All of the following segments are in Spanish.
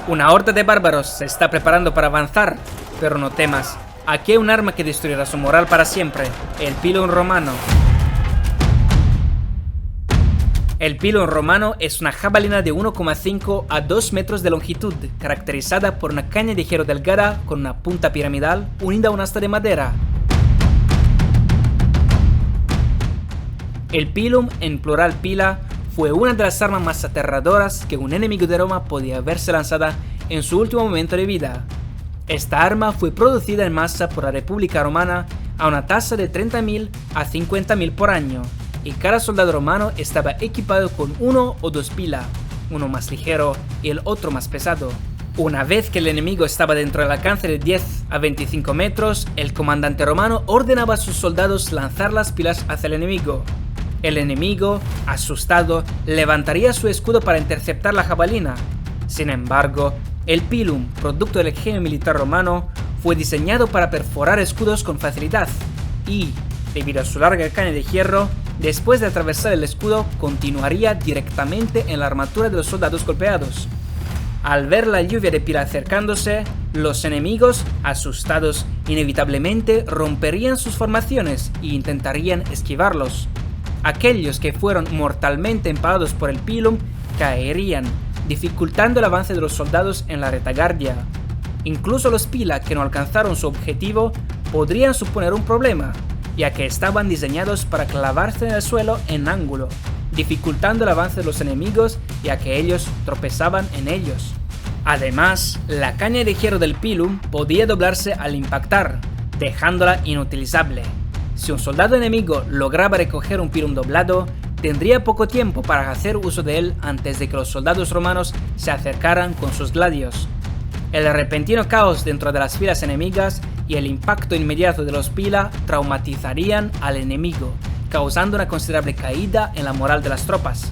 Una horda de bárbaros se está preparando para avanzar, pero no temas. Aquí hay un arma que destruirá su moral para siempre, el pilum romano. El pilum romano es una jabalina de 1,5 a 2 metros de longitud, caracterizada por una caña de hierro delgada con una punta piramidal unida a un asta de madera. El pilum, en plural pila, fue una de las armas más aterradoras que un enemigo de Roma podía verse lanzada en su último momento de vida. Esta arma fue producida en masa por la República Romana a una tasa de 30.000 a 50.000 por año, y cada soldado romano estaba equipado con uno o dos pilas, uno más ligero y el otro más pesado. Una vez que el enemigo estaba dentro del alcance de 10 a 25 metros, el comandante romano ordenaba a sus soldados lanzar las pilas hacia el enemigo. El enemigo, asustado, levantaría su escudo para interceptar la jabalina. Sin embargo, el pilum, producto del genio militar romano, fue diseñado para perforar escudos con facilidad y, debido a su larga caña de hierro, después de atravesar el escudo, continuaría directamente en la armadura de los soldados golpeados. Al ver la lluvia de pilas acercándose, los enemigos, asustados, inevitablemente romperían sus formaciones e intentarían esquivarlos. Aquellos que fueron mortalmente empalados por el pilum caerían, dificultando el avance de los soldados en la retaguardia. Incluso los pila que no alcanzaron su objetivo podrían suponer un problema, ya que estaban diseñados para clavarse en el suelo en ángulo, dificultando el avance de los enemigos ya que ellos tropezaban en ellos. Además, la caña de hierro del pilum podía doblarse al impactar, dejándola inutilizable. Si un soldado enemigo lograba recoger un pilum doblado, tendría poco tiempo para hacer uso de él antes de que los soldados romanos se acercaran con sus gladios. El repentino caos dentro de las filas enemigas y el impacto inmediato de los pila traumatizarían al enemigo, causando una considerable caída en la moral de las tropas.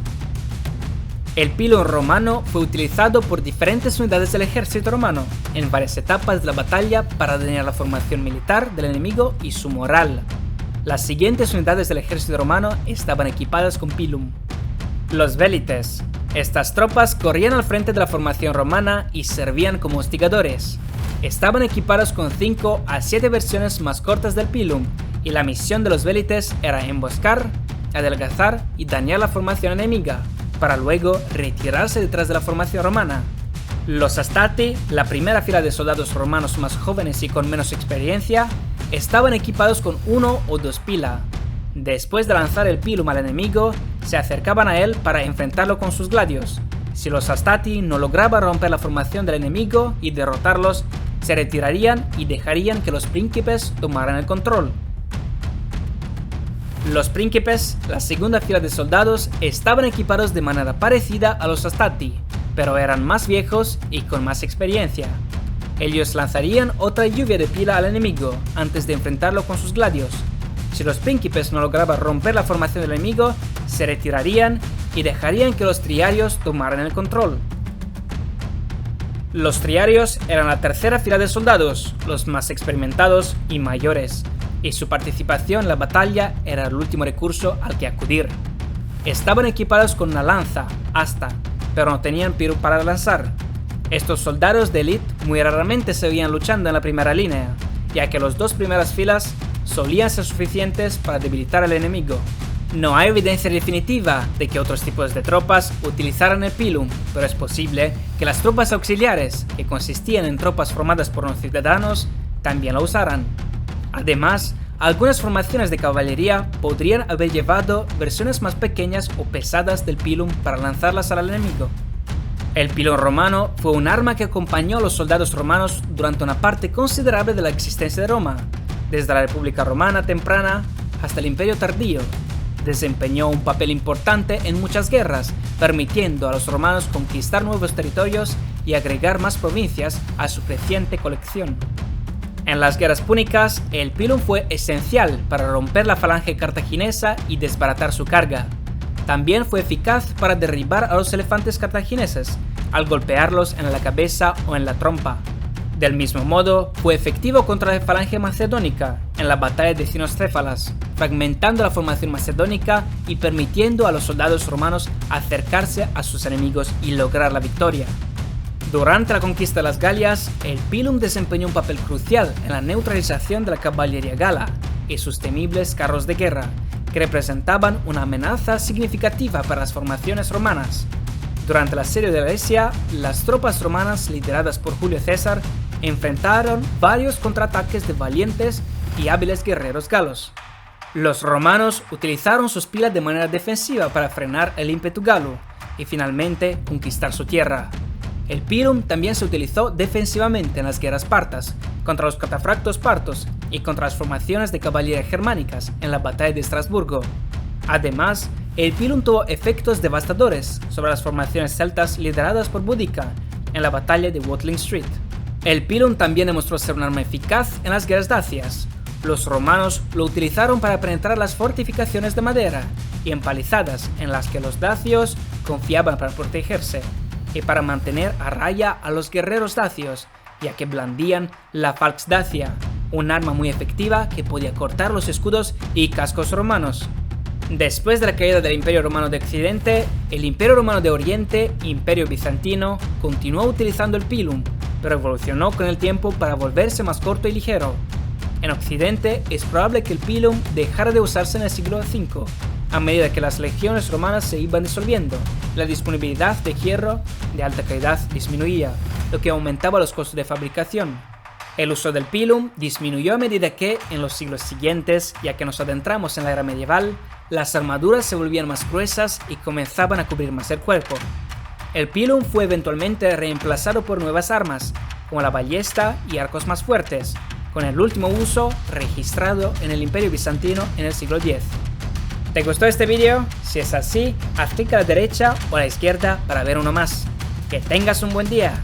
El pilum romano fue utilizado por diferentes unidades del ejército romano en varias etapas de la batalla para dañar la formación militar del enemigo y su moral. Las siguientes unidades del ejército romano estaban equipadas con pilum. Los velites. Estas tropas corrían al frente de la formación romana y servían como hostigadores. Estaban equipados con 5 a 7 versiones más cortas del pilum, y la misión de los velites era emboscar, adelgazar y dañar la formación enemiga, para luego retirarse detrás de la formación romana. Los astati, la primera fila de soldados romanos más jóvenes y con menos experiencia, estaban equipados con 1 o 2 pila. Después de lanzar el pilum al enemigo, se acercaban a él para enfrentarlo con sus gladios. Si los astati no lograban romper la formación del enemigo y derrotarlos, se retirarían y dejarían que los príncipes tomaran el control. Los príncipes, la segunda fila de soldados, estaban equipados de manera parecida a los astati, pero eran más viejos y con más experiencia. Ellos lanzarían otra lluvia de pila al enemigo antes de enfrentarlo con sus gladios. Si los príncipes no lograban romper la formación del enemigo, se retirarían y dejarían que los triarios tomaran el control. Los triarios eran la tercera fila de soldados, los más experimentados y mayores, y su participación en la batalla era el último recurso al que acudir. Estaban equipados con una lanza, asta, pero no tenían pilum para lanzar. Estos soldados de élite muy raramente se veían luchando en la primera línea, ya que las dos primeras filas solían ser suficientes para debilitar al enemigo. No hay evidencia definitiva de que otros tipos de tropas utilizaran el pilum, pero es posible que las tropas auxiliares, que consistían en tropas formadas por los ciudadanos, también lo usaran. Además, algunas formaciones de caballería podrían haber llevado versiones más pequeñas o pesadas del pilum para lanzarlas al enemigo. El pilum romano fue un arma que acompañó a los soldados romanos durante una parte considerable de la existencia de Roma, desde la República Romana temprana hasta el Imperio tardío. Desempeñó un papel importante en muchas guerras, permitiendo a los romanos conquistar nuevos territorios y agregar más provincias a su creciente colección. En las guerras púnicas, el pilum fue esencial para romper la falange cartaginesa y desbaratar su carga. También fue eficaz para derribar a los elefantes cartagineses, al golpearlos en la cabeza o en la trompa. Del mismo modo, fue efectivo contra la falange macedónica en la batalla de Cinocéfalas, fragmentando la formación macedónica y permitiendo a los soldados romanos acercarse a sus enemigos y lograr la victoria. Durante la conquista de las Galias, el pilum desempeñó un papel crucial en la neutralización de la caballería gala y sus temibles carros de guerra, que representaban una amenaza significativa para las formaciones romanas. Durante el asedio de Alesia, las tropas romanas lideradas por Julio César enfrentaron varios contraataques de valientes y hábiles guerreros galos. Los romanos utilizaron sus pilas de manera defensiva para frenar el ímpetu galo y finalmente conquistar su tierra. El pilum también se utilizó defensivamente en las guerras partas, contra los catafractos partos y contra las formaciones de caballería germánicas en la batalla de Estrasburgo. Además, el pilum tuvo efectos devastadores sobre las formaciones celtas lideradas por Boudica en la batalla de Watling Street. El pilum también demostró ser un arma eficaz en las guerras dacias. Los romanos lo utilizaron para penetrar las fortificaciones de madera y empalizadas en las que los dacios confiaban para protegerse, y para mantener a raya a los guerreros dacios, ya que blandían la falx dacia, un arma muy efectiva que podía cortar los escudos y cascos romanos. Después de la caída del Imperio Romano de Occidente, el Imperio Romano de Oriente, Imperio Bizantino, continuó utilizando el pilum, pero evolucionó con el tiempo para volverse más corto y ligero. En Occidente es probable que el pilum dejara de usarse en el siglo V, a medida que las legiones romanas se iban disolviendo, la disponibilidad de hierro de alta calidad disminuía, lo que aumentaba los costos de fabricación. El uso del pilum disminuyó a medida que, en los siglos siguientes, ya que nos adentramos en la era medieval, las armaduras se volvían más gruesas y comenzaban a cubrir más el cuerpo. El pilum fue eventualmente reemplazado por nuevas armas, como la ballesta y arcos más fuertes, con el último uso registrado en el Imperio Bizantino en el siglo X. ¿Te gustó este vídeo? Si es así, haz clic a la derecha o a la izquierda para ver uno más. ¡Que tengas un buen día!